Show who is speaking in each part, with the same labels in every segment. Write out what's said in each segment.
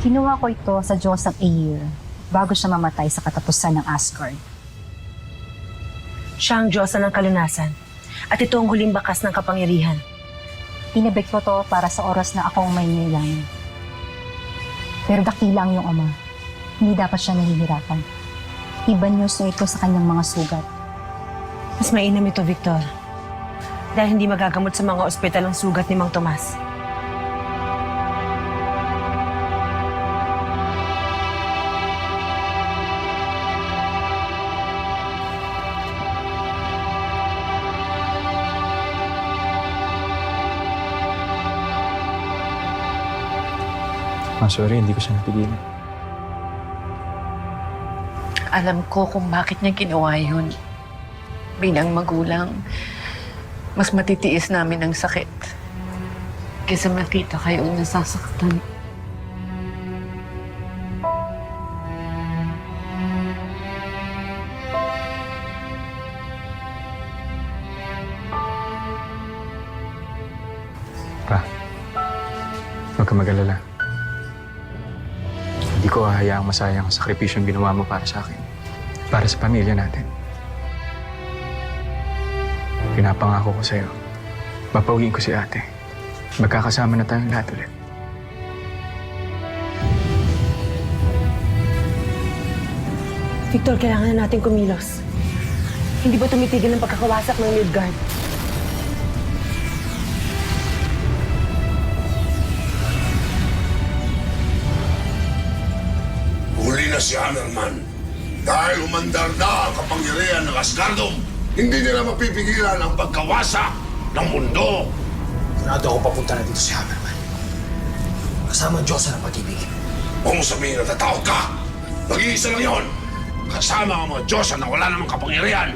Speaker 1: Kinuha ko ito sa Diyos ng Air bago siya mamatay sa katapusan ng Asgard.
Speaker 2: Siya ang Diyosa ng kalunasan. At ito ang huling bakas ng kapangyarihan.
Speaker 1: Inabig ko to para sa oras na ako ang may nilayan. Pero dakila ang iyong ama. Hindi dapat siya nahihirapan. Iba news na ito sa kanyang mga sugat.
Speaker 2: Mas mainam ito, Victor. Dahil hindi magagamot sa mga ospital ang sugat ni Mang Tomas.
Speaker 3: Sorry, hindi ko siya napigilan.
Speaker 4: Alam ko kung bakit niya ginawa yun. Bilang magulang, mas matitiis namin ang sakit kaysa makita kayong nasasaktan.
Speaker 3: Pa, huwag ka mag-alala. Hindi ko hahayaang masayang ang sakripisyong ginawa mo para sa akin. Para sa pamilya natin. Pinapangako ko sa'yo, papawin ko si ate. Magkakasama na tayong lahat ulit.
Speaker 2: Victor, kailangan na natin kumilos. Hindi ba tumitigil ang pagkakawasak ng Midgard?
Speaker 5: Huli na si Hammerman. Dahil umandar na ang kapangyarihan ng Asgardum, hindi nila mapipigilan ang pagkawasak ng mundo.
Speaker 6: Sigurado ako papunta na dito si Hammerman. Kasama ang Diyosa ng pag-ibig.
Speaker 5: Kung sabihin na tatawag ka, mag-iisa lang yon. Kasama ang mga Diyosa na wala namang kapangyarihan.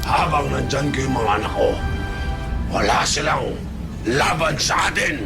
Speaker 5: Habang nandyan kayong mga anak ko, wala silang laban sa atin.